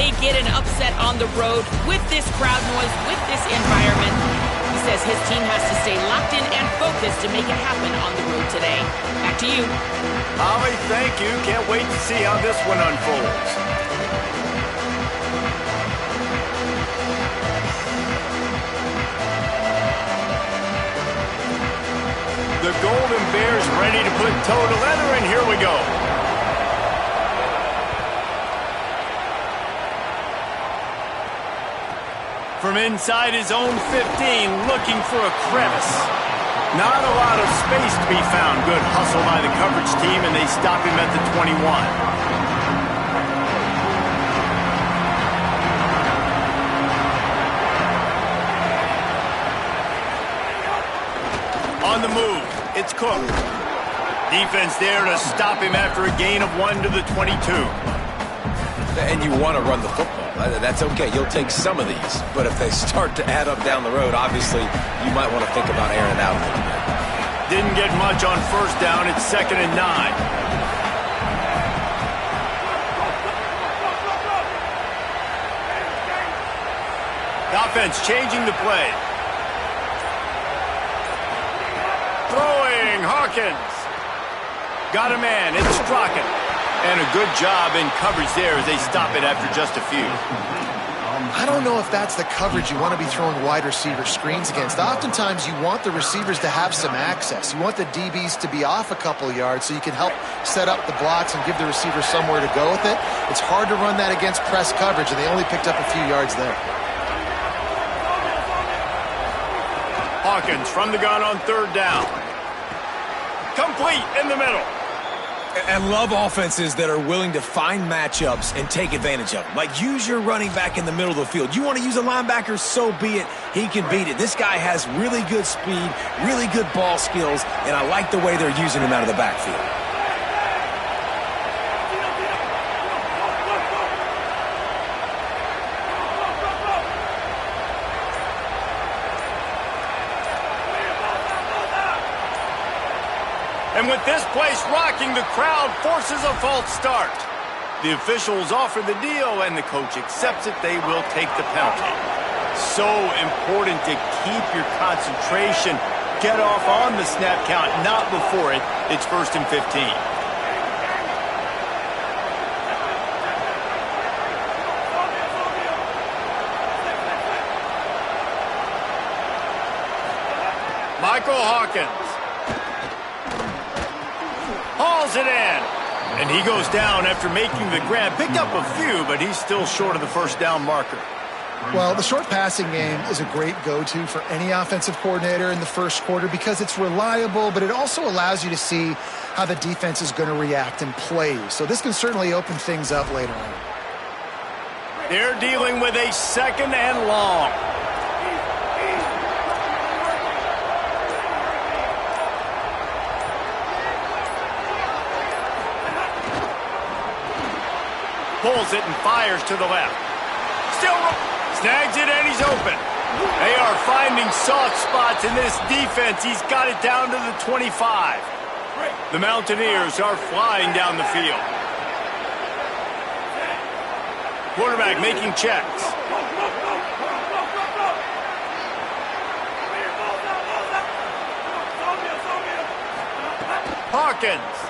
they get an upset on the road with this crowd noise, with this environment. He says his team has to stay locked in and focused to make it happen on the road today. Back to you. Holly, thank you. Can't wait to see how this one unfolds. The Golden Bears ready to put toe to leather, and here we go. From inside his own 15, looking for a crevice. Not a lot of space to be found. Good hustle by the coverage team, and they stop him at the 21. On the move, it's Cook. Defense there to stop him after a gain of 1 to the 22. And you want to run the football. That's okay. You'll take some of these. But if they start to add up down the road, obviously, you might want to think about airing it out a little bit. Didn't get much on first down. It's 2nd and 9. The offense changing the play. Throwing, Hawkins. Got a man, it's Strachan. And a good job in coverage there as they stop it after just a few. I don't know if that's the coverage you want to be throwing wide receiver screens against. Oftentimes, you want the receivers to have some access. You want the DBs to be off a couple of yards so you can help set up the blocks and give the receiver somewhere to go with it. It's hard to run that against press coverage, and they only picked up a few yards there. Hawkins from the gun on 3rd down. Complete in the middle. And love offenses that are willing to find matchups and take advantage of them. Like, use your running back in the middle of the field. You want to use a linebacker, so be it. He can beat it. This guy has really good speed, really good ball skills, and I like the way they're using him out of the backfield. And with this place rocking, the crowd forces a false start. The officials offer the deal, and the coach accepts it. They will take the penalty. So important to keep your concentration. Get off on the snap count, not before it. It's 1st and 15. Michael Hawkins. Hauls it in. And he goes down after making the grab. Picked up a few, but he's still short of the first down marker. Well, the short passing game is a great go-to for any offensive coordinator in the first quarter because it's reliable, but it also allows you to see how the defense is going to react and play. So this can certainly open things up later on. They're dealing with a 2nd and long. Pulls it and fires to the left. Still snags it and he's open. They are finding soft spots in this defense. He's got it down to the 25. The Mountaineers are flying down the field. Quarterback making checks. Hawkins.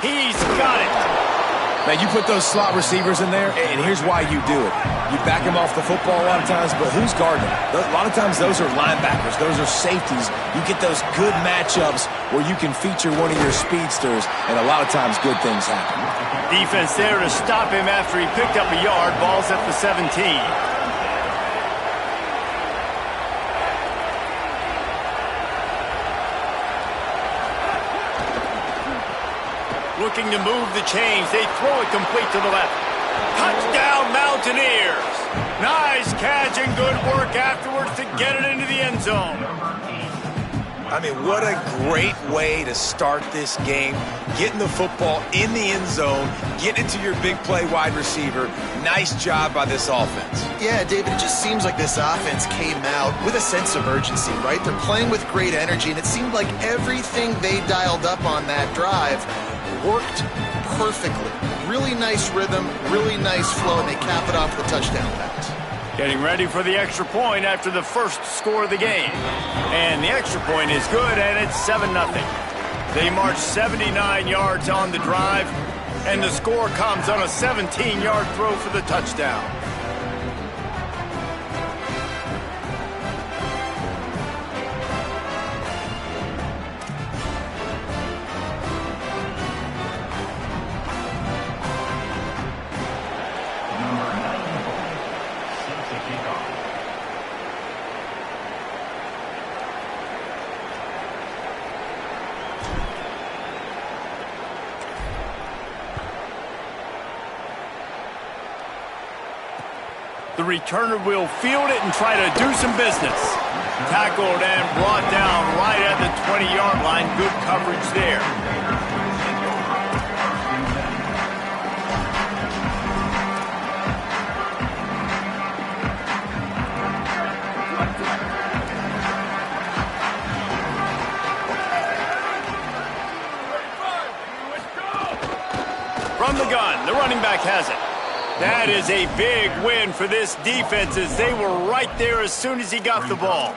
He's got it. Now, you put those slot receivers in there, and here's why you do it. You back them off the football a lot of times, but who's guarding them? A lot of times those are linebackers. Those are safeties. You get those good matchups where you can feature one of your speedsters, and a lot of times good things happen. Defense there to stop him after he picked up a yard. Ball's at the 17. Looking to move the chains. They throw it complete to the left. Touchdown, Mountaineers. Nice catch and good work afterwards to get it into the end zone. I mean, what a great way to start this game. Getting the football in the end zone, getting it to your big play wide receiver. Nice job by this offense. Yeah, David, it just seems like this offense came out with a sense of urgency, right? They're playing with great energy, and it seemed like everything they dialed up on that drive worked perfectly. Really nice rhythm, really nice flow, and they cap it off with a touchdown pass. Getting ready for the extra point after the first score of the game. And the extra point is good, and it's 7-0. They march 79 yards on the drive, and the score comes on a 17-yard throw for the touchdown. The returner will field it and try to do some business. Tackled and brought down right at the 20-yard line. Good coverage there. From the gun, the running back has it. That is a big win for this defense as they were right there as soon as he got the ball.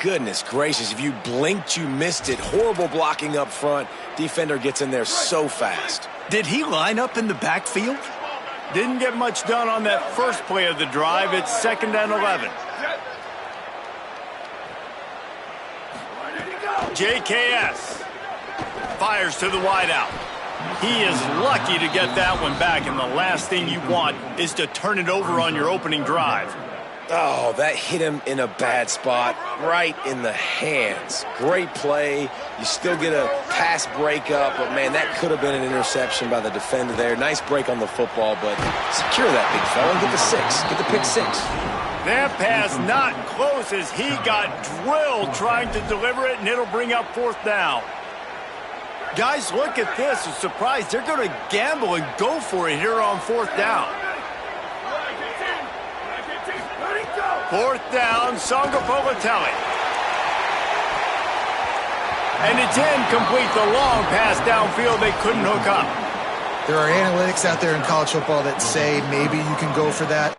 Goodness gracious, if you blinked, you missed it. Horrible blocking up front. Defender gets in there so fast. Did he line up in the backfield? Didn't get much done on that first play of the drive. It's 2nd and 11. JKS fires to the wideout. He is lucky to get that one back, and the last thing you want is to turn it over on your opening drive. Oh, that hit him in a bad spot, right in the hands. Great play. You still get a pass breakup, but, man, that could have been an interception by the defender there. Nice break on the football, but secure that big fella and get the 6. Get the pick 6. That pass not close as he got drilled trying to deliver it, and it'll bring up 4th down. Guys, look at this. I'm surprised they're going to gamble and go for it here on 4th down. 4th down, Songapolatelli. And it's incomplete. The long pass downfield they couldn't hook up. There are analytics out there in college football that say maybe you can go for that.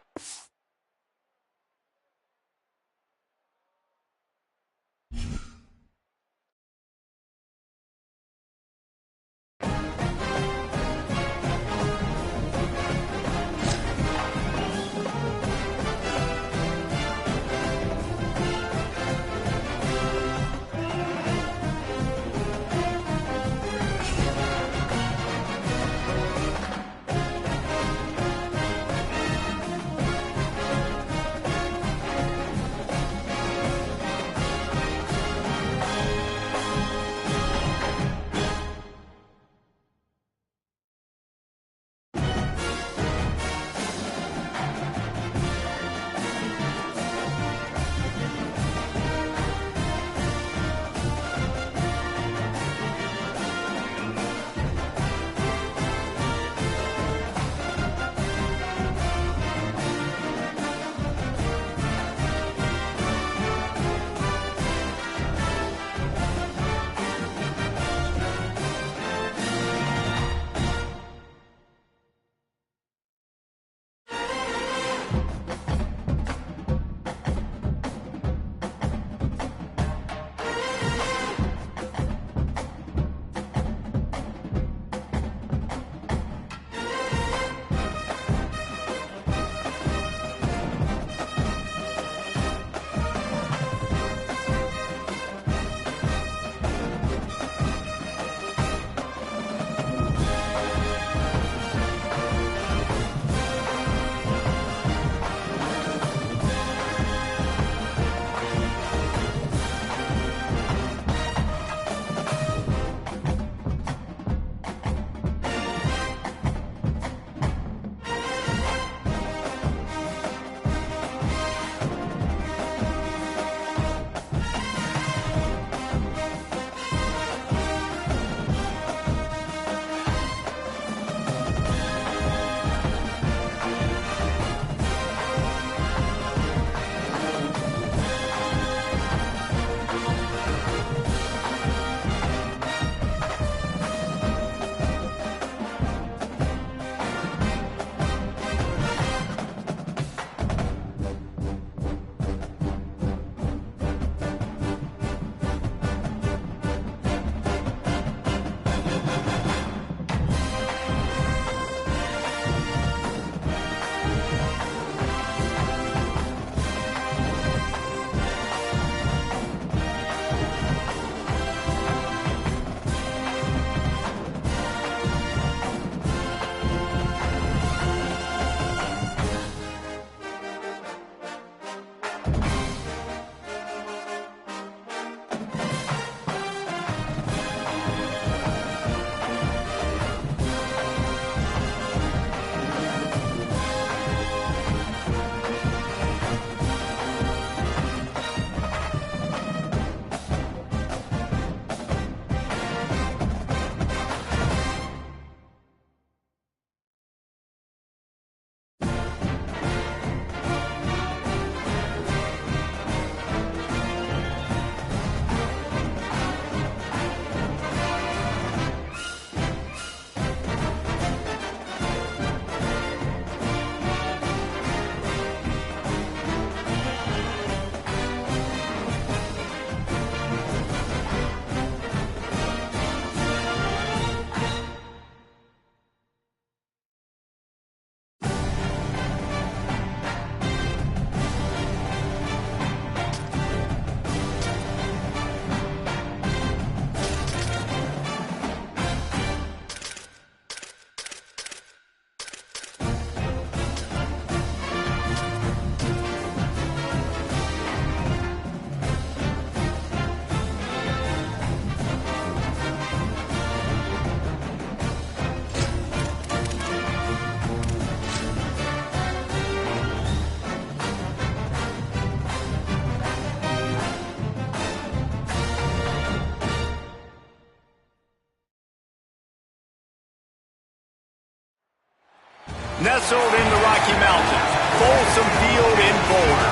nestled in the Rocky Mountains, Folsom Field in Boulder.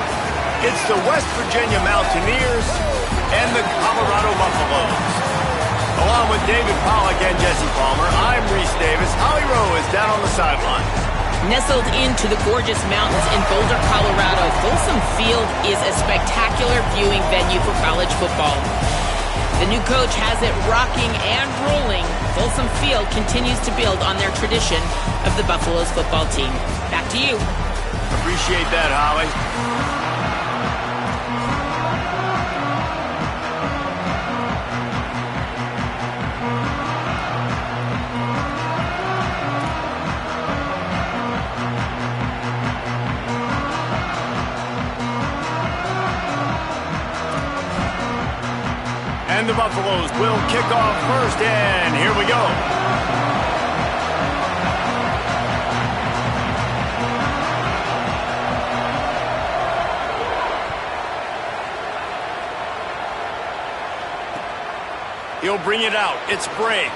It's the West Virginia Mountaineers and the Colorado Buffaloes. Along with David Pollack and Jesse Palmer, I'm Reese Davis. Holly Rowe is down on the sideline. Nestled into the gorgeous mountains in Boulder, Colorado, Folsom Field is a spectacular viewing venue for college football. The new coach has it rocking and rolling. Folsom Field continues to build on their tradition of the Buffaloes football team. Back to you. Appreciate that, Holly. And the Buffaloes will kick off first, and here we go. He'll bring it out. It's Bray.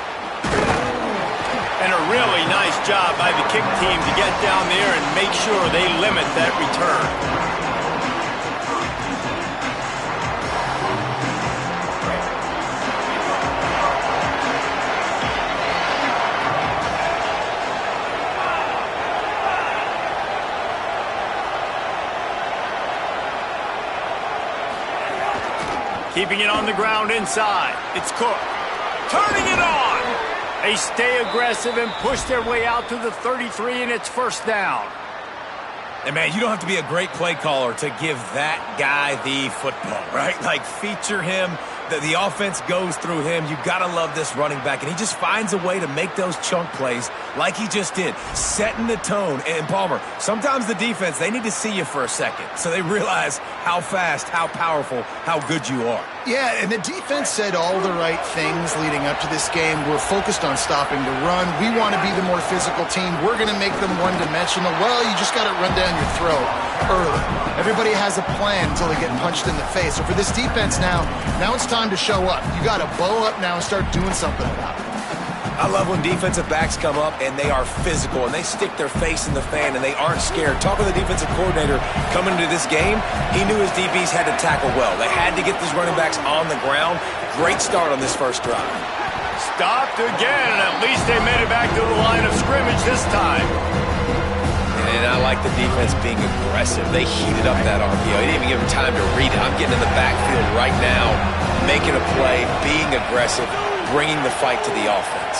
And a really nice job by the kick team to get down there and make sure they limit that return. Keeping it on the ground inside. It's Cook. Turning it on. They stay aggressive and push their way out to the 33, and it's first down. And, man, you don't have to be a great play caller to give that guy the football, right? Like, feature him. The offense goes through him. You got to love this running back. And he just finds a way to make those chunk plays like he just did, setting the tone. And, Palmer, sometimes the defense, they need to see you for a second so they realize how fast, how powerful, how good you are. Yeah, and the defense said all the right things leading up to this game. We're focused on stopping the run. We want to be the more physical team. We're going to make them one-dimensional. Well, you just got to run down your throat early. Everybody has a plan until they get punched in the face. So for this defense now it's time to show up. You got to bow up now and start doing something about it. I love when defensive backs come up and they are physical and they stick their face in the fan and they aren't scared. Talking to the defensive coordinator coming into this game, he knew his DBs had to tackle well. They had to get these running backs on the ground. Great start on this first drive. Stopped again, and at least they made it back to the line of scrimmage this time. And I like the defense being aggressive. They heated up that RPO. They didn't even give him time to read it. I'm getting in the backfield right now, making a play, being aggressive, bringing the fight to the offense.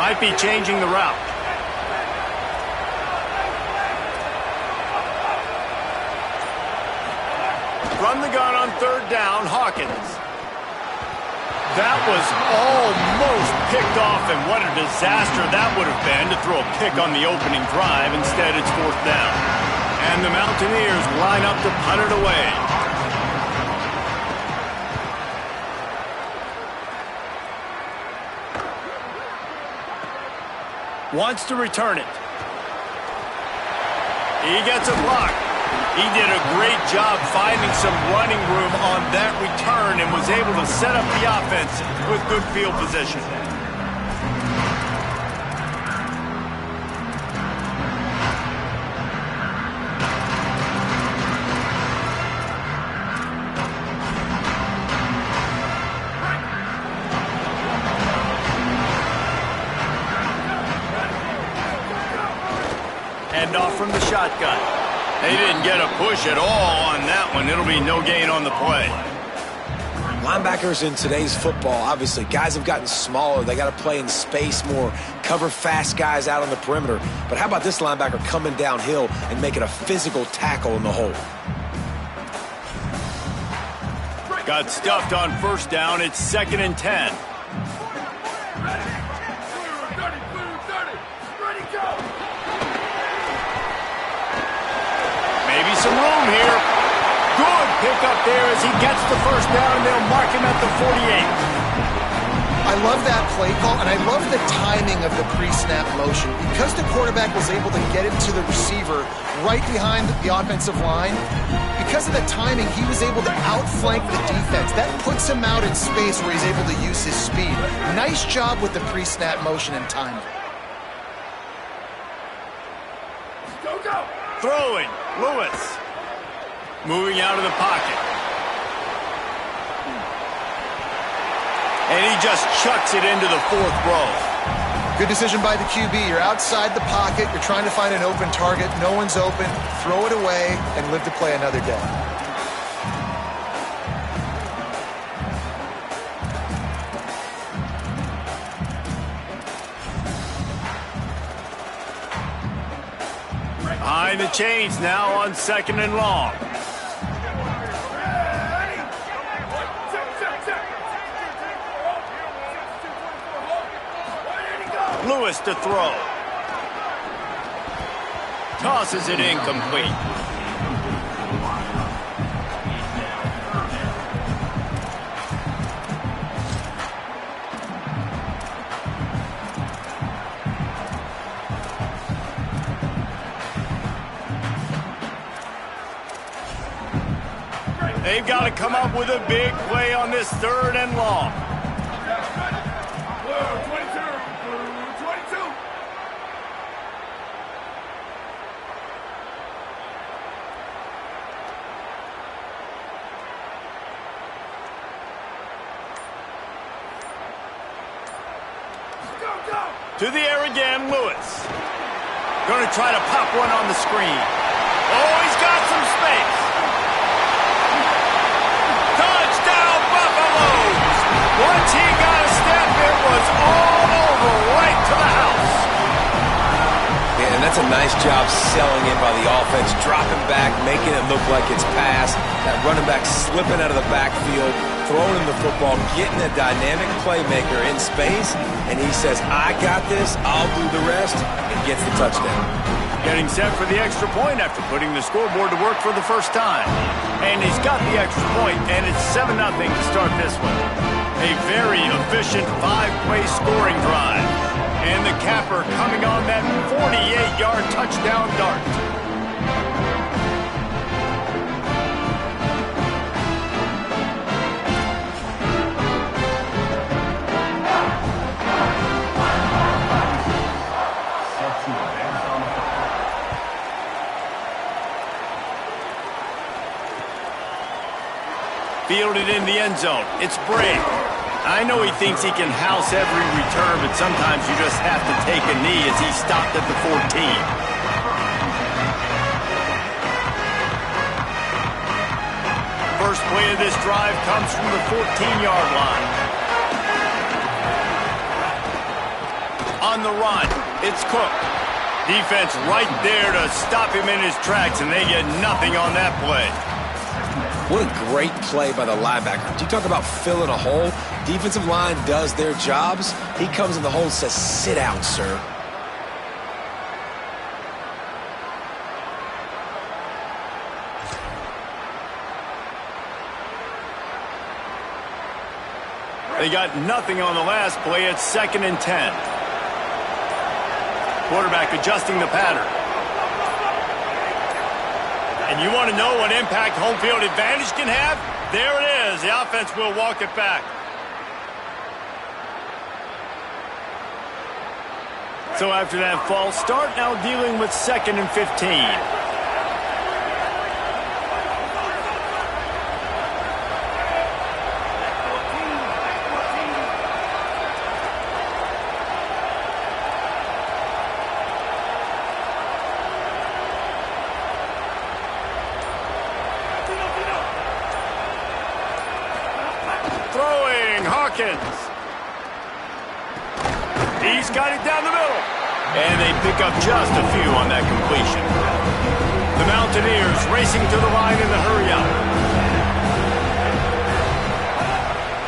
Might be changing the route. Run the gun on third down, Hawkins. That was almost picked off, and what a disaster that would have been to throw a pick on the opening drive. Instead, it's fourth down. And the Mountaineers line up to punt it away. Wants to return it. He gets a block. He did a great job finding some running room on that return and was able to set up the offense with good field position. Hand off from the shotgun. They didn't get a push at all on that one. It'll be no gain on the play. Linebackers in today's football, obviously, guys have gotten smaller. They got to play in space more, cover fast guys out on the perimeter. But how about this linebacker coming downhill and making a physical tackle in the hole? Got stuffed on first down. It's 2nd and 10. Maybe some room here. Good pick up there as he gets the first down, and they'll mark him at the 48. I love that play call, and I love the timing of the pre-snap motion. Because the quarterback was able to get it to the receiver right behind the offensive line, because of the timing, he was able to outflank the defense. That puts him out in space where he's able to use his speed. Nice job with the pre-snap motion and timing. Throwing, Lewis. Moving out of the pocket. And he just chucks it into the 4th row. Good decision by the QB. You're outside the pocket. You're trying to find an open target. No one's open. Throw it away and live to play another day. Behind the chains now on 2nd and long. Lewis to throw. Tosses it incomplete. They've got to come up with a big play on this 3rd and long. To the air again, Lewis. Going to try to pop one on the screen. Oh, he's got some space. Touchdown, Buffaloes! Once he got a step, it was all over, right to the house. Yeah, and that's a nice job selling it by the offense, dropping back, making it look like it's pass. That running back slipping out of the backfield, throwing him the football, getting a dynamic playmaker in space, and he says, I got this, I'll do the rest, and gets the touchdown. Getting set for the extra point after putting the scoreboard to work for the first time. And he's got the extra point, and it's 7-0 to start this one. A very efficient 5-play scoring drive. And the capper coming on that 48-yard touchdown dart. Fielded in the end zone. It's Brady. I know he thinks he can house every return, but sometimes you just have to take a knee as he stopped at the 14. First play of this drive comes from the 14-yard line. On the run, it's Cook. Defense right there to stop him in his tracks, and they get nothing on that play. What a great play by the linebacker. Do you talk about filling a hole? Defensive line does their jobs. He comes in the hole and says, sit down, sir. They got nothing on the last play. It's 2nd and 10. Quarterback adjusting the pattern. And you want to know what impact home field advantage can have? There it is. The offense will walk it back. So after that false start, now dealing with 2nd and 15. He's got it down the middle. And they pick up just a few on that completion. The Mountaineers racing to the line in the hurry-up.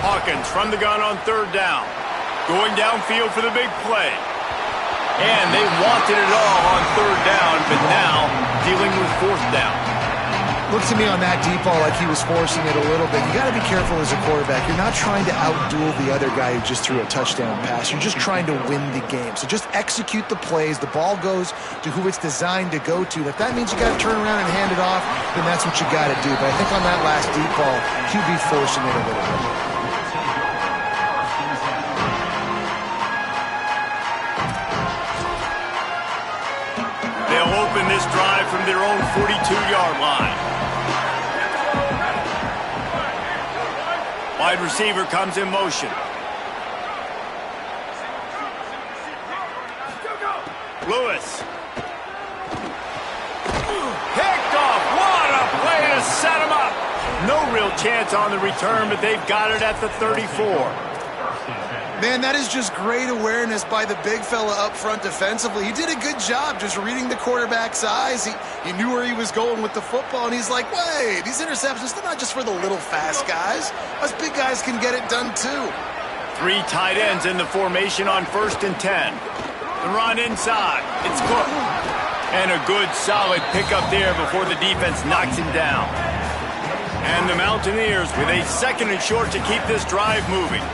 Hawkins from the gun on 3rd down. Going downfield for the big play. And they wanted it all on 3rd down, but now dealing with 4th down. Looked to me on that deep ball like he was forcing it a little bit. You got to be careful as a quarterback. You're not trying to outduel the other guy who just threw a touchdown pass. You're just trying to win the game. So just execute the plays. The ball goes to who it's designed to go to. And if that means you got to turn around and hand it off, then that's what you got to do. But I think on that last deep ball, QB forcing it a little bit. They'll open this drive from their own 42-yard line. Wide receiver comes in motion. Lewis. Picked off. What a play to set him up. No real chance on the return, but they've got it at the 34. Man, that is just great awareness by the big fella up front defensively. He did a good job just reading the quarterback's eyes. He knew where he was going with the football, and he's like, wait, these interceptions, they're not just for the little fast guys. Us big guys can get it done too. 3 tight ends in the formation on 1st and 10. The run inside. It's Cook. And a good, solid pickup there before the defense knocks him down. And the Mountaineers with a 2nd and short to keep this drive moving.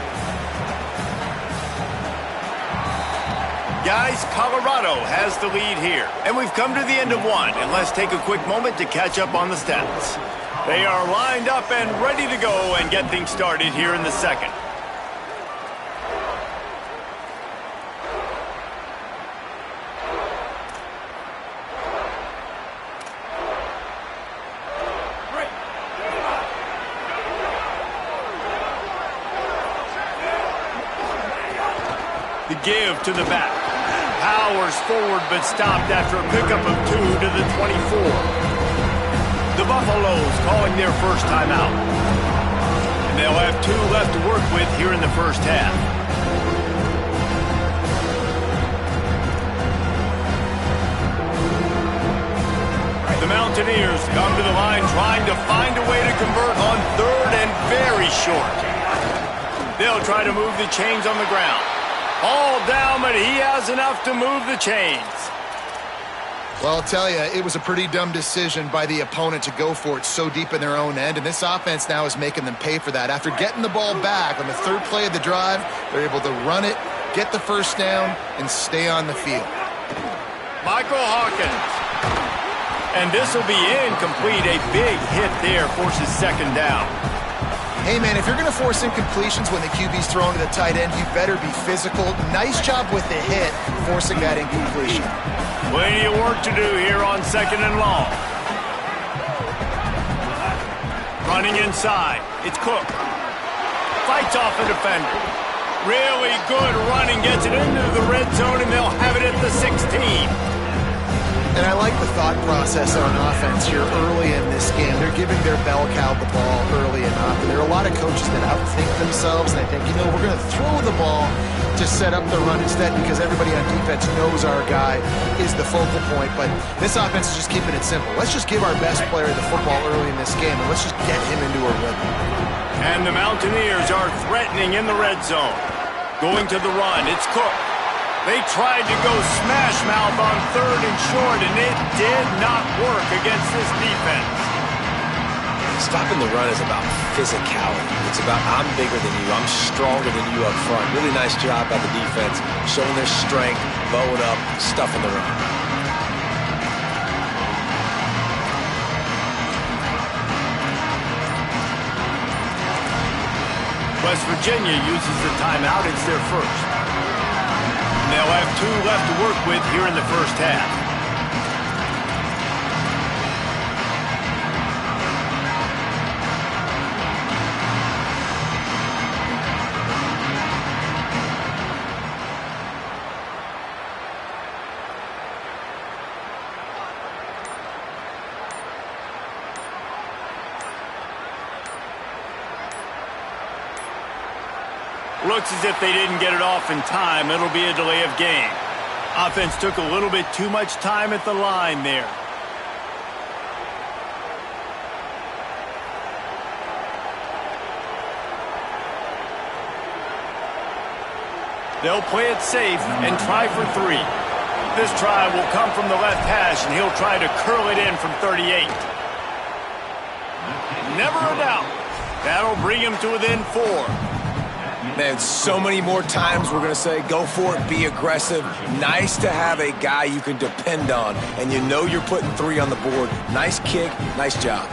Guys, Colorado has the lead here. And we've come to the end of one. And let's take a quick moment to catch up on the stats. They are lined up and ready to go and get things started here in the 2nd. The give to the back. Powers forward but stopped after a pickup of 2 to the 24. The Buffaloes calling their first timeout. And they'll have 2 left to work with here in the first half. The Mountaineers come to the line trying to find a way to convert on 3rd and very short. They'll try to move the chains on the ground. All down, but he has enough to move the chains. Well, I'll tell you, it was a pretty dumb decision by the opponent to go for it so deep in their own end, and this offense now is making them pay for that. After getting the ball back on the 3rd play of the drive, they're able to run it, get the first down, and stay on the field. Michael Hawkins. And this will be incomplete. A big hit there forces 2nd down. Hey, man, if you're going to force incompletions when the QB's throwing to the tight end, you better be physical. Nice job with the hit, forcing that incompletion. Plenty of work to do here on 2nd and long. Running inside. It's Cook. Fights off a defender. Really good running. Gets it into the red zone, and they'll have it at the 16. And I like the thought process on offense here early in this game. They're giving their bell cow the ball early enough. And there are a lot of coaches that outthink themselves, and they think, you know, we're going to throw the ball to set up the run instead because everybody on defense knows our guy is the focal point. But this offense is just keeping it simple. Let's just give our best player the football early in this game, and let's just get him into a rhythm. And the Mountaineers are threatening in the red zone. Going to the run, it's Cook. They tried to go smash mouth on 3rd and short, and it did not work against this defense. Stopping the run is about physicality. It's about I'm bigger than you, I'm stronger than you up front. Really nice job by the defense, showing their strength, bowing up, stuffing the run. West Virginia uses the timeout. It's their first. They'll have 2 left to work with here in the first half. Looks as if they didn't get it off in time. It'll be a delay of game. Offense took a little bit too much time at the line there. They'll play it safe and try for 3. This try will come from the left hash, and he'll try to curl it in from 38. Never a doubt. That'll bring him to within 4. Man, so many more times we're going to say, go for it, be aggressive. Nice to have a guy you can depend on, and you know you're putting 3 on the board. Nice kick, nice job.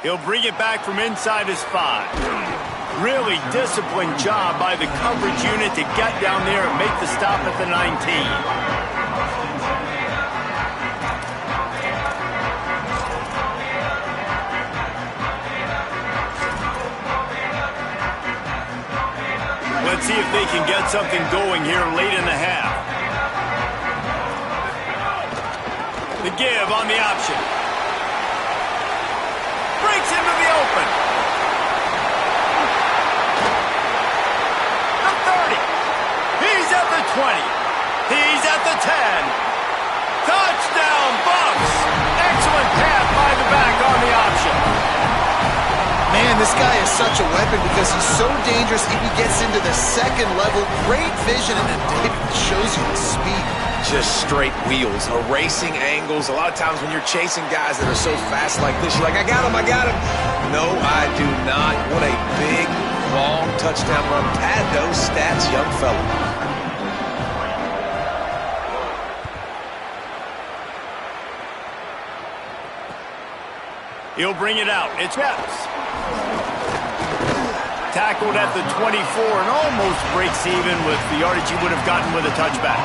He'll bring it back from inside his 5. Really disciplined job by the coverage unit to get down there and make the stop at the 19. Let's see if they can get something going here late in the half. The give on the option. Breaks into the open. The 30. He's at the 20. He's at the 10. Touchdown, Bucks. Excellent pass by the back on the option. Man, this guy is such a weapon because he's so dangerous if he gets into the second level. Great vision, and it shows you the speed. Just straight wheels, erasing angles. A lot of times when you're chasing guys that are so fast like this, you're like, I got him. No, I do not. What a big, long touchdown run. Pad those stats, young fella. He'll bring it out. It's Epps. Tackled at the 24 and almost breaks even with the yardage he would have gotten with a touchback.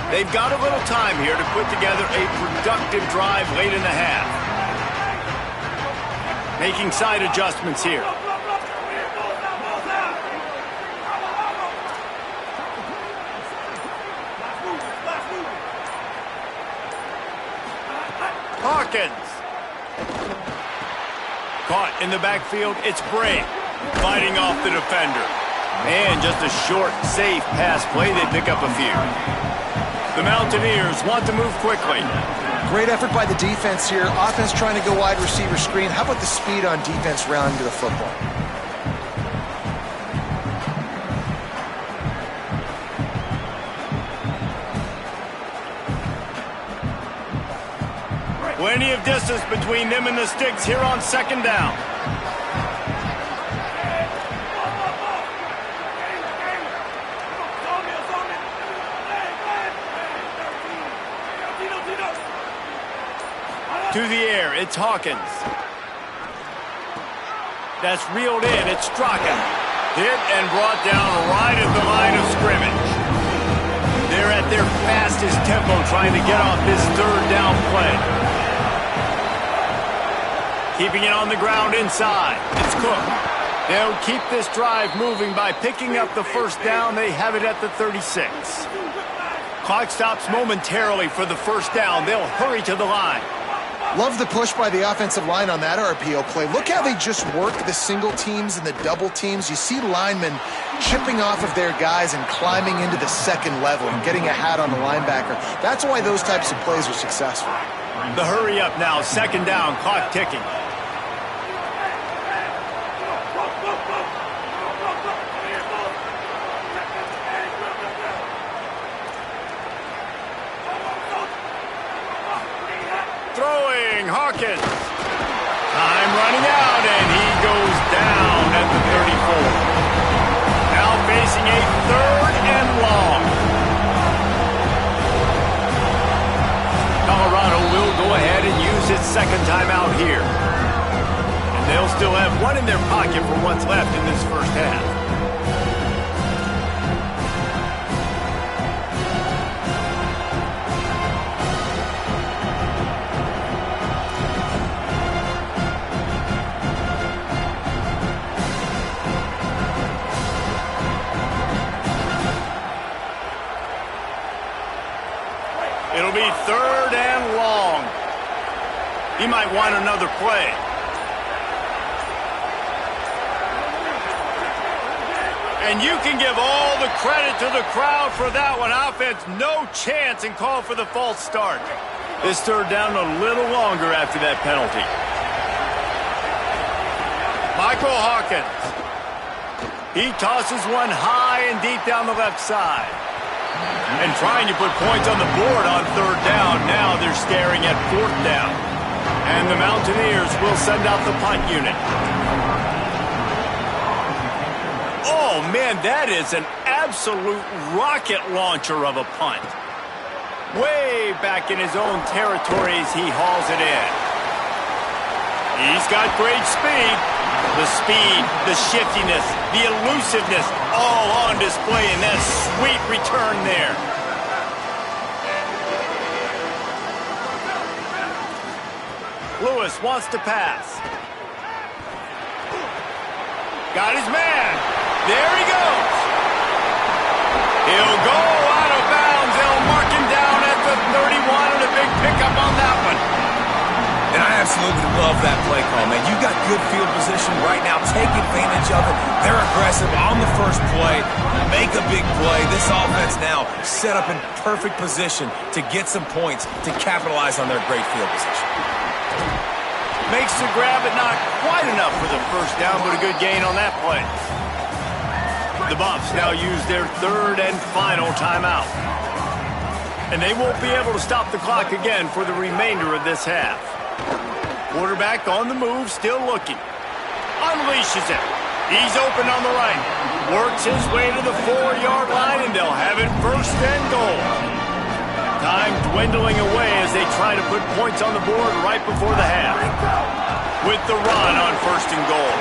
They've got a little time here to put together a productive drive late in the half. Making side adjustments here. Hawkins. Caught in the backfield, it's Bray fighting off the defender. And just a short, safe pass play, they pick up a few. The Mountaineers want to move quickly. Great effort by the defense here. Offense trying to go wide receiver screen. How about the speed on defense rounding to the football? Plenty of distance between them and the sticks here on second down. To the air, it's Hawkins. That's reeled in, it's Straka. Hit and brought down right at the line of scrimmage. They're at their fastest tempo trying to get off this third down play. Keeping it on the ground inside. It's Cook. They'll keep this drive moving by picking up the first down. They have it at the 36. Clock stops momentarily for the first down. They'll hurry to the line. Love the push by the offensive line on that RPO play. Look how they just work the single teams and the double teams. You see linemen chipping off of their guys and climbing into the second level and getting a hat on the linebacker. That's why those types of plays are successful. The hurry up now, second down, clock ticking. Throwing, Hawkins. Time running out, and he goes down at the 34. Now facing a third and long. Colorado will go ahead and use its second timeout here. And they'll still have one in their pocket for what's left in this first half. It'll be third and long. He might want another play. And you can give all the credit to the crowd for that one. Offense, no chance, and call for the false start. This third down a little longer after that penalty. Michael Hawkins. He tosses one high and deep down the left side. And trying to put points on the board on third down. Now they're staring at fourth down. And the Mountaineers will send out the punt unit. Oh, man, that is an absolute rocket launcher of a punt. Way back in his own territory as he hauls it in. He's got great speed. The speed, the shiftiness, the elusiveness, all on display in that sweet return there. Lewis wants to pass. Got his man. There he goes. He'll go out of bounds. They'll mark him down at the 31 and a big pickup on that one. And I absolutely love that play call, man. You got good field position right now. Take advantage of it. They're aggressive on the first play. Make a big play. This offense now set up in perfect position to get some points to capitalize on their great field position. Makes the grab, but not quite enough for the first down, but a good gain on that play. The Buffs now use their third and final timeout. And they won't be able to stop the clock again for the remainder of this half. Quarterback on the move, still looking. Unleashes it. He's open on the right. Works his way to the 4-yard line, and they'll have it first and goal. Time dwindling away as they try to put points on the board right before the half. With the run on first and goal.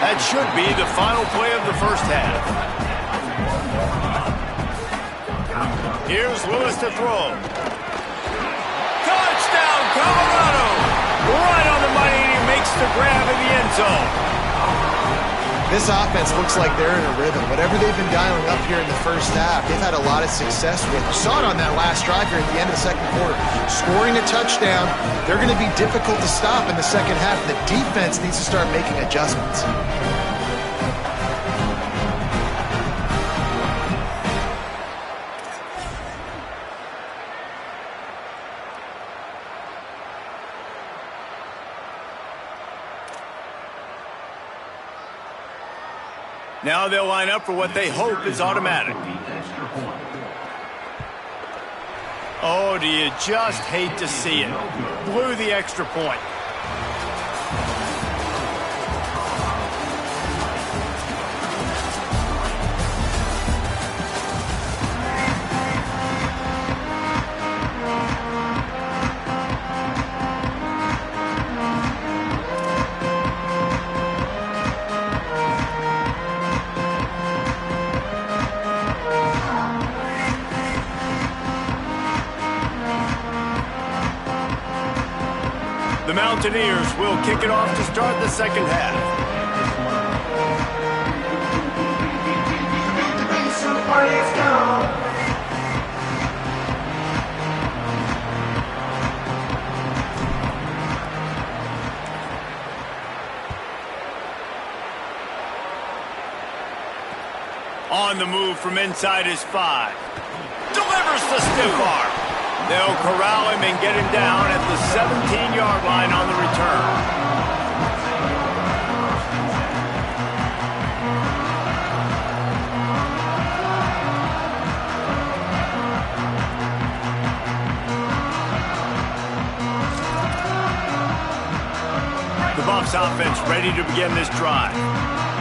That should be the final play of the first half. Here's Lewis to throw. Touchdown, Colorado! Right on the money, and he makes the grab in the end zone. This offense looks like they're in a rhythm. Whatever they've been dialing up here in the first half, they've had a lot of success with. You saw it on that last drive here at the end of the second quarter. Scoring a touchdown, they're going to be difficult to stop in the second half. The defense needs to start making adjustments. Now they'll line up for what they hope is automatic. Oh, do you just hate to see it? Blew the extra point. The Mountaineers will kick it off to start the second half. On the move from inside his 5. Delivers the stiff arm. They'll corral him and get him down at the 17-yard line on the return. The Buffs offense ready to begin this drive.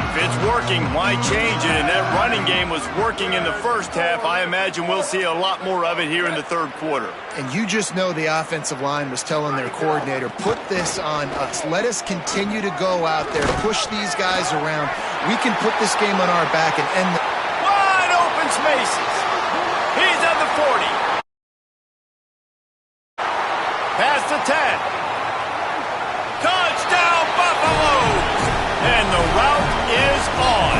If it's working, why change it? And that running game was working in the first half. I imagine we'll see a lot more of it here in the third quarter. And you just know the offensive line was telling their coordinator, put this on us. Let us continue to go out there, push these guys around. We can put this game on our back and end the... Wide open spaces. He's at the 40. Past the 10. Touchdown, Buffaloes! And the route is on.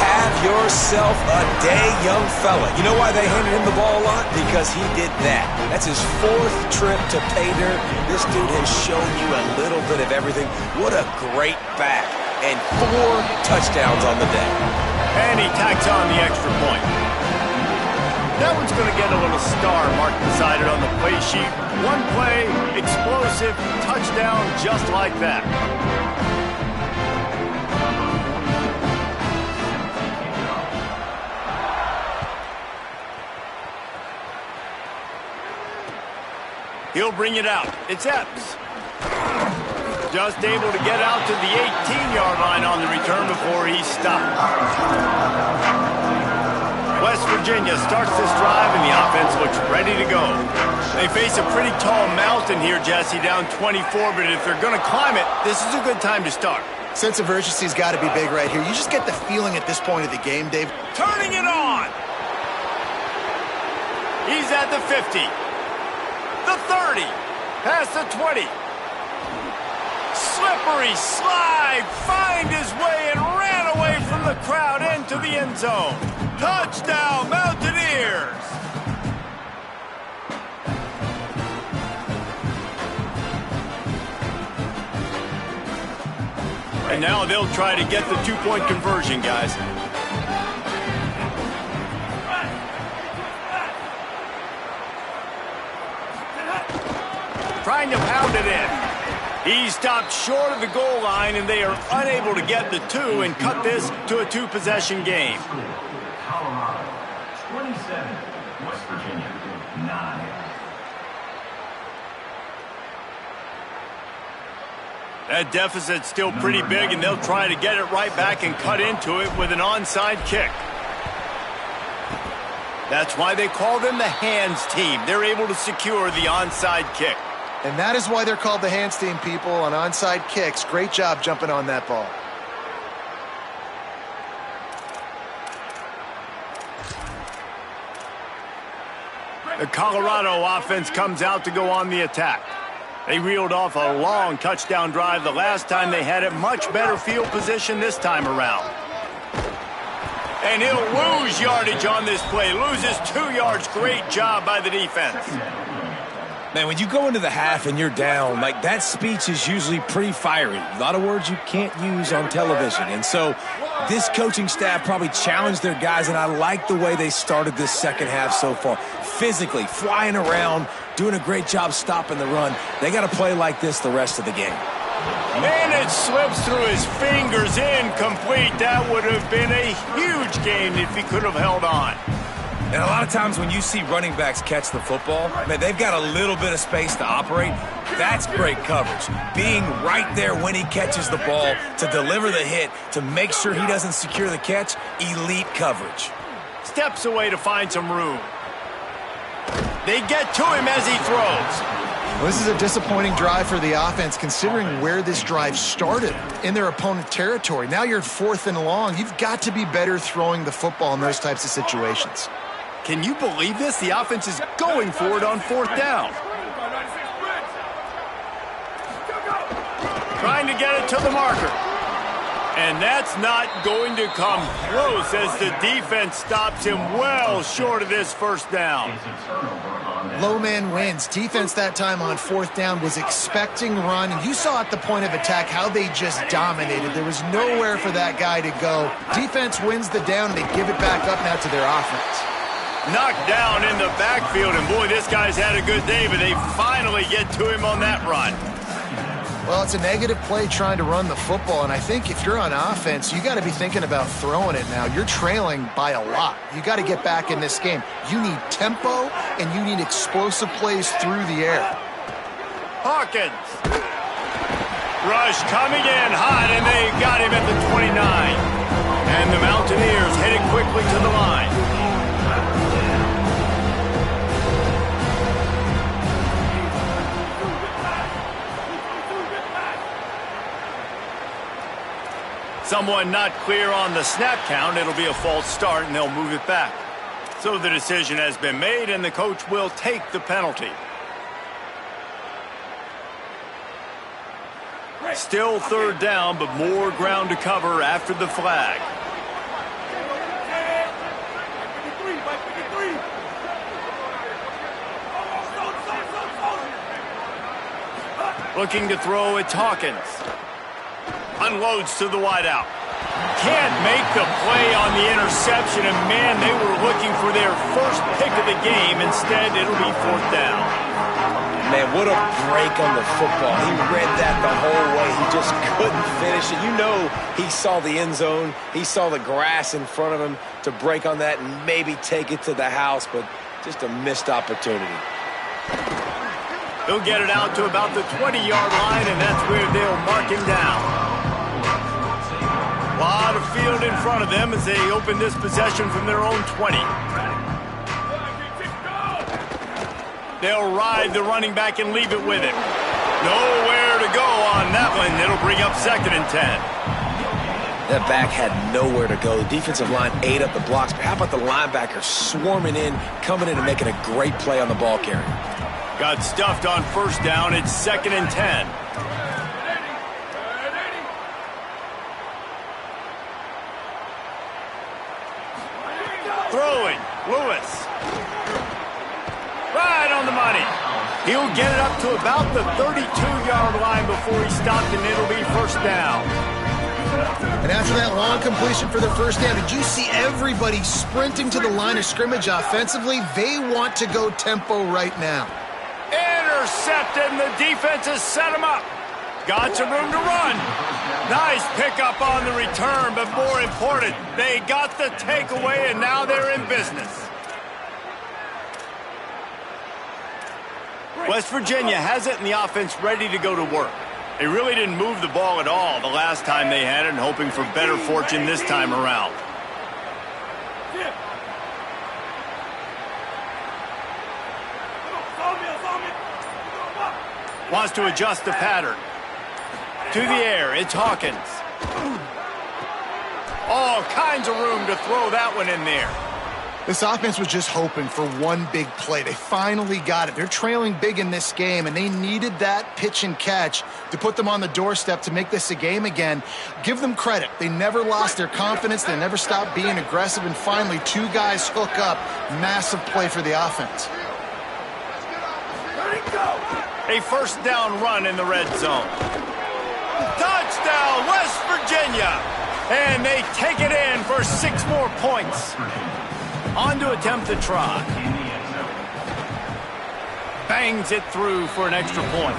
Have yourself a day, young fella. You know why they handed him the ball a lot? Because he did that. That's his 4th trip to pay dirt. This dude has shown you a little bit of everything. What a great back. And 4 touchdowns on the day. And he tacks on the extra point. That one's going to get a little star marked beside it on the play sheet. One play, explosive, touchdown, just like that. He'll bring it out. It's Epps. Just able to get out to the 18-yard line on the return before he stopped. West Virginia starts this drive, and the offense looks ready to go. They face a pretty tall mountain here, Jesse, down 24, but if they're going to climb it, this is a good time to start. Sense of urgency's got to be big right here. You just get the feeling at this point of the game, Dave. Turning it on! He's at the 50. The 30. Past the 20. Slippery slide. Find his way and ran away from the crowd into the end zone. Touchdown, Mountaineers! And now they'll try to get the two-point conversion, guys. Trying to pound it in. He stopped short of the goal line, and they are unable to get the two and cut this to a two-possession game. Colorado, 27. West Virginia, 9. That deficit's still pretty big, and they'll try to get it right back and cut into it with an onside kick. That's why they call them the hands team. They're able to secure the onside kick. And that is why they're called the hands team, people, on onside kicks. Great job jumping on that ball. The Colorado offense comes out to go on the attack. They reeled off a long touchdown drive the last time they had it. Much better field position this time around. And he'll lose yardage on this play. Loses 2 yards. Great job by the defense. Man, when you go into the half and you're down, like, that speech is usually pretty fiery. A lot of words you can't use on television. And so this coaching staff probably challenged their guys, and I like the way they started this second half so far. Physically, flying around, doing a great job stopping the run. They got to play like this the rest of the game. And it slips through his fingers, incomplete. That would have been a huge gain if he could have held on. And a lot of times when you see running backs catch the football, man, they've got a little bit of space to operate. That's great coverage. Being right there when he catches the ball to deliver the hit, to make sure he doesn't secure the catch, elite coverage. Steps away to find some room. They get to him as he throws. Well, this is a disappointing drive for the offense, considering where this drive started in their opponent territory. Now you're 4th and long. You've got to be better throwing the football in those types of situations. Can you believe this? The offense is going for it on 4th down. Trying to get it to the marker. And that's not going to come close as the defense stops him well short of this first down. Low man wins. Defense that time on 4th down was expecting run. And you saw at the point of attack how they just dominated. There was nowhere for that guy to go. Defense wins the down, and they give it back up now to their offense. Knocked down in the backfield, and boy, this guy's had a good day, but they finally get to him on that run. Well, it's a negative play trying to run the football, and I think if you're on offense, you got to be thinking about throwing it now. You're trailing by a lot. You got to get back in this game. You need tempo, and you need explosive plays through the air. Hawkins. Rush coming in hot, and they got him at the 29. And the Mountaineers headed quickly to the line. Someone not clear on the snap count. It'll be a false start, and they'll move it back. So the decision has been made, and the coach will take the penalty. Still 3rd down, but more ground to cover after the flag. Looking to throw, it's Hawkins. Unloads to the wideout. Can't make the play on the interception, and man, they were looking for their first pick of the game. Instead, it'll be 4th down. Man, what a break on the football. He read that the whole way. He just couldn't finish it. You know he saw the end zone. He saw the grass in front of him to break on that and maybe take it to the house, but just a missed opportunity. He'll get it out to about the 20-yard line, and that's where they'll mark him down. A lot of field in front of them as they open this possession from their own 20. They'll ride the running back and leave it with him. Nowhere to go on that one. It'll bring up 2nd and 10. That back had nowhere to go. The defensive line ate up the blocks. But how about the linebacker swarming in, coming in and making a great play on the ball carrier? Got stuffed on 1st down. It's 2nd and 10. Throwing. Lewis. Right on the money. He'll get it up to about the 32-yard line before he stopped, and it'll be 1st down. And after that long completion for the 1st down, did you see everybody sprinting to the line of scrimmage offensively? They want to go tempo right now. Intercepted, and the defense has set him up. Got some room to run. Nice pickup on the return, but more important, they got the takeaway, and now they're in business. West Virginia has it in the offense ready to go to work. They really didn't move the ball at all the last time they had it, and hoping for better fortune this time around. Wants to adjust the pattern. To the air, it's Hawkins. All kinds of room to throw that one in there. This offense was just hoping for one big play. They finally got it. They're trailing big in this game, and they needed that pitch and catch to put them on the doorstep to make this a game again. Give them credit. They never lost their confidence. They never stopped being aggressive, and finally 2 guys hook up. Massive play for the offense. A 1st down run in the red zone. Touchdown, West Virginia! And they take it in for 6 more points. On to attempt the try. Bangs it through for an extra point.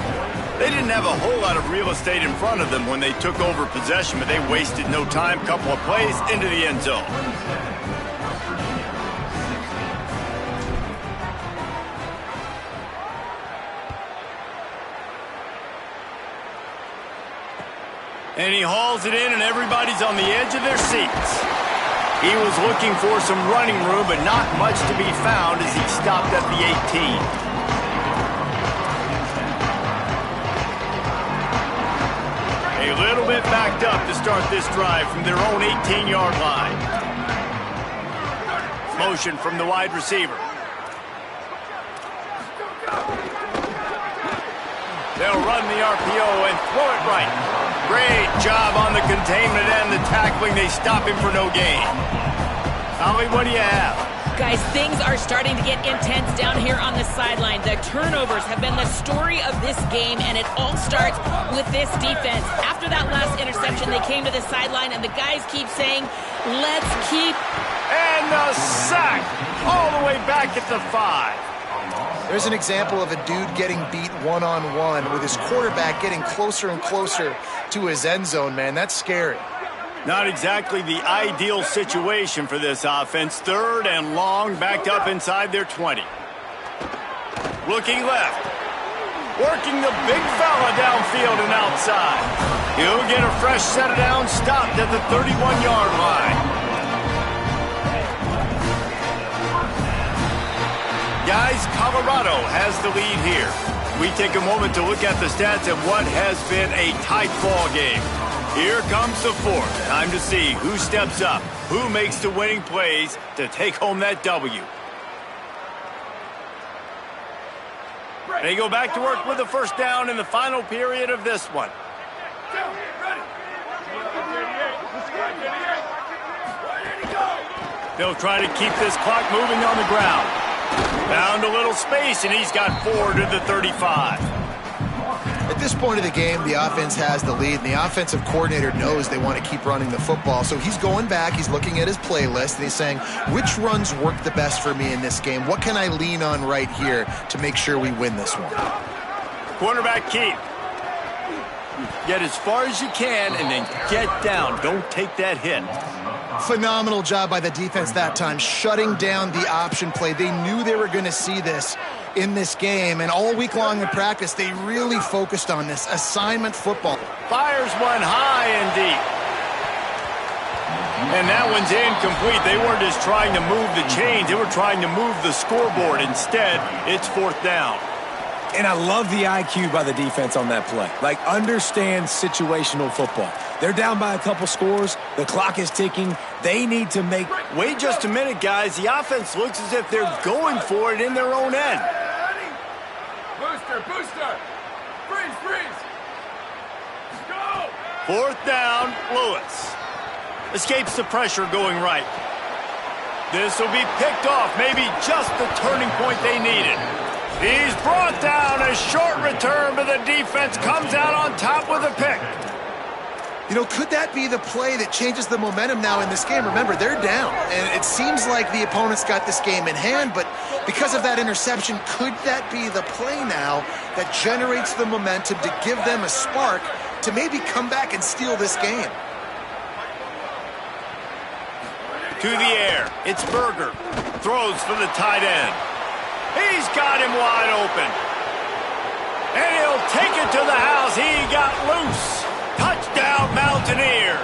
They didn't have a whole lot of real estate in front of them when they took over possession, but they wasted no time. Couple of plays into the end zone. And he hauls it in, and everybody's on the edge of their seats. He was looking for some running room, but not much to be found as he stopped at the 18. A little bit backed up to start this drive from their own 18-yard line. Motion from the wide receiver. They'll run the RPO and throw it right. Great job on the containment and the tackling. They stop him for no gain. Holly, what do you have? Guys, things are starting to get intense down here on the sideline. The turnovers have been the story of this game, and it all starts with this defense. After that last interception, they came to the sideline, and the guys keep saying, let's keep... And the sack all the way back at the 5. There's an example of a dude getting beat one-on-one with his quarterback getting closer and closer to his end zone, man. That's scary. Not exactly the ideal situation for this offense. 3rd and long, backed up inside their 20. Looking left. Working the big fella downfield and outside. He'll get a fresh set of downs, stopped at the 31-yard line. Guys, Colorado has the lead here. We take a moment to look at the stats of what has been a tight ball game. Here comes the 4th. Time to see who steps up, who makes the winning plays to take home that W. They go back to work with the 1st down in the final period of this one. They'll try to keep this clock moving on the ground. Found a little space, and he's got 4 to the 35. At this point of the game, the offense has the lead, and the offensive coordinator knows they want to keep running the football. So he's going back, he's looking at his playlist, and he's saying, which runs work the best for me in this game? What can I lean on right here to make sure we win this one? Quarterback keep. Get as far as you can, and then get down. Don't take that hit. Phenomenal job by the defense that time, shutting down the option play. They knew they were going to see this in this game, and all week long in practice, they really focused on this assignment football. Fires one high and deep. And that one's incomplete. They weren't just trying to move the chains. They were trying to move the scoreboard. Instead, it's 4th down. And I love the IQ by the defense on that play. Like, understand situational football. They're down by a couple scores. The clock is ticking. They need to make... Wait just a minute, guys. The offense looks as if they're going for it in their own end. Booster! Freeze! Go! 4th down, Lewis. Escapes the pressure going right. This will be picked off. Maybe just the turning point they needed. He's brought down. A short return, but the defense comes out on top with a pick. You know, could that be the play that changes the momentum now in this game? Remember, they're down, and it seems like the opponent's got this game in hand, but because of that interception, could that be the play now that generates the momentum to give them a spark to maybe come back and steal this game? To the air, it's Berger. Throws for the tight end. He's got him wide open. And he'll take it to the house. He got loose. Touchdown, Mountaineers.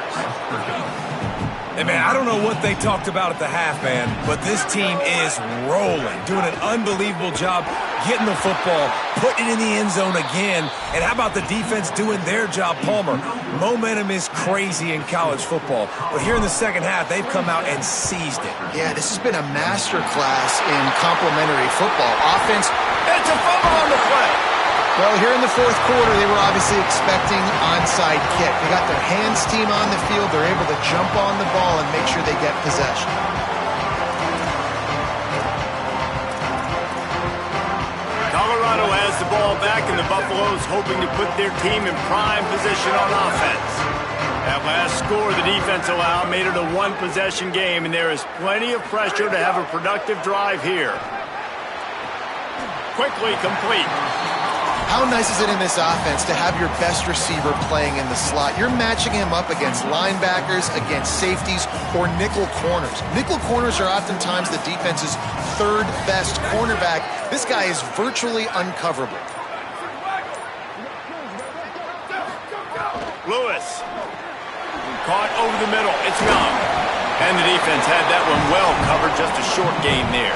Hey, man, I don't know what they talked about at the half, man, but this team is rolling, doing an unbelievable job getting the football, putting it in the end zone again. And how about the defense doing their job, Palmer? Momentum is crazy in college football, but here in the second half, they've come out and seized it. Yeah, this has been a master class in complementary football. Offense. It's a fumble on the play. Well, here in the 4th quarter, they were obviously expecting onside kick. They got their hands team on the field. They're able to jump on the ball and make sure they get possession. Colorado has the ball back, and the Buffaloes hoping to put their team in prime position on offense. That last score the defense allowed made it a one-possession game, and there is plenty of pressure to have a productive drive here. Quickly complete. How nice is it in this offense to have your best receiver playing in the slot? You're matching him up against linebackers, against safeties, or nickel corners. Nickel corners are oftentimes the defense's 3rd best cornerback. This guy is virtually uncoverable. Lewis. Caught over the middle. It's Young. And the defense had that one well covered. Just a short gain there.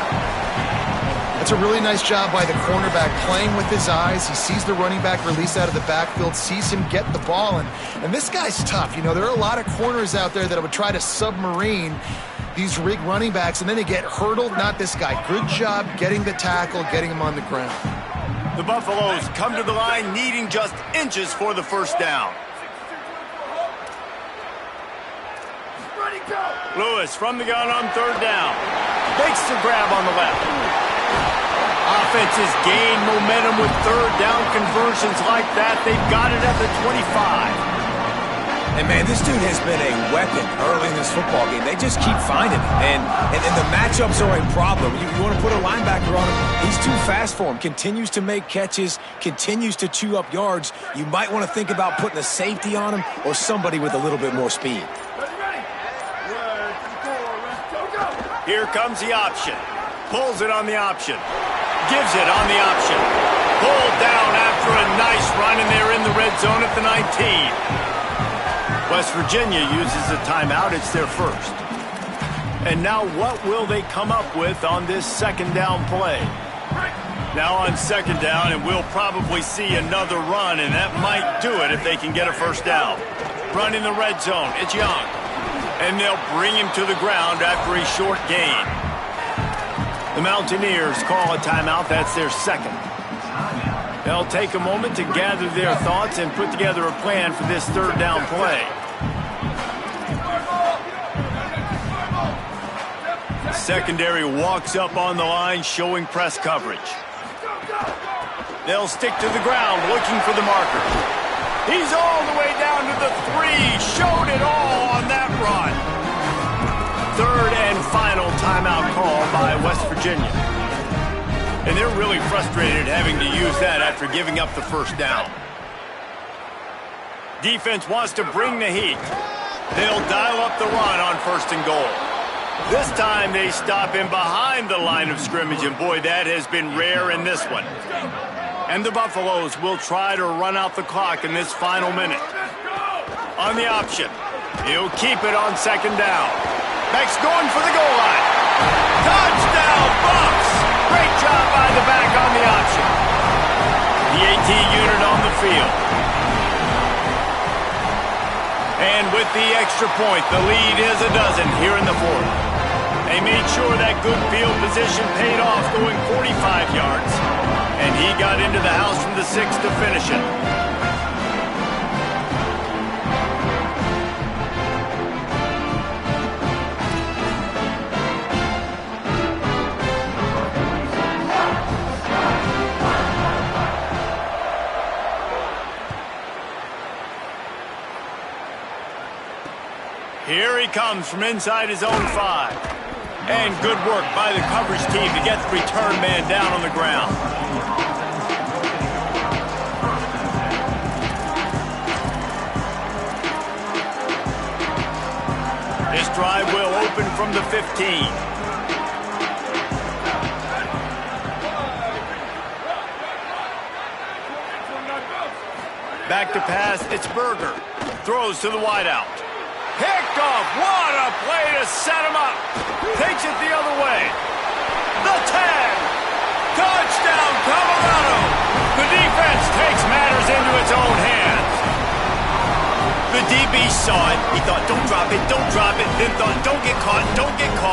It's a really nice job by the cornerback playing with his eyes. He sees the running back release out of the backfield, sees him get the ball, and this guy's tough. You know, there are a lot of corners out there that would try to submarine these rig running backs, and then they get hurdled. Not this guy. Good job getting the tackle, getting him on the ground. The Buffaloes come to the line needing just inches for the 1st down. Lewis from the gun on 3rd down. Makes the grab on the left. Offenses gain momentum with 3rd down conversions like that. They've got it at the 25. And, man, this dude has been a weapon early in this football game. They just keep finding it. And the matchups are a problem. You want to put a linebacker on him, he's too fast for him. Continues to make catches, continues to chew up yards. You might want to think about putting a safety on him or somebody with a little bit more speed. Here comes the option. Pulls it on the option. Gives it on the option. Pulled down after a nice run, and they're in the red zone at the 19. West Virginia uses a timeout. It's their 1st. And now what will they come up with on this 2nd down play? Now on 2nd down, and we'll probably see another run, and that might do it if they can get a 1st down. Run in the red zone. It's Young. And they'll bring him to the ground after a short gain. The Mountaineers call a timeout. That's their 2nd. They'll take a moment to gather their thoughts and put together a plan for this 3rd down play. Secondary walks up on the line, showing press coverage. They'll stick to the ground, looking for the marker. He's all the way down to the 3. Showed it all on that run. 3rd and final timeout call by West Virginia. And they're really frustrated having to use that after giving up the 1st down. Defense wants to bring the heat. They'll dial up the run on 1st and goal. This time they stop him behind the line of scrimmage, and boy, that has been rare in this one. And the Buffaloes will try to run out the clock in this final minute. On the option, he'll keep it on 2nd down. Beck's going for the goal line. Touchdown, Bucks! Great job by the back on the option. The AT unit on the field. And with the extra point, the lead is a dozen here in the 4th. They made sure that good field position paid off, going 45 yards. And he got into the house from the 6 to finish it. Here he comes from inside his own 5. And good work by the coverage team to get the return man down on the ground. This drive will open from the 15. Back to pass, it's Berger. Throws to the wideout. Picked off. What a play to set him up. Takes it the other way. The 10. Touchdown, Colorado. The defense takes matters into its own hands. The DB saw it. He thought, don't drop it, then thought, don't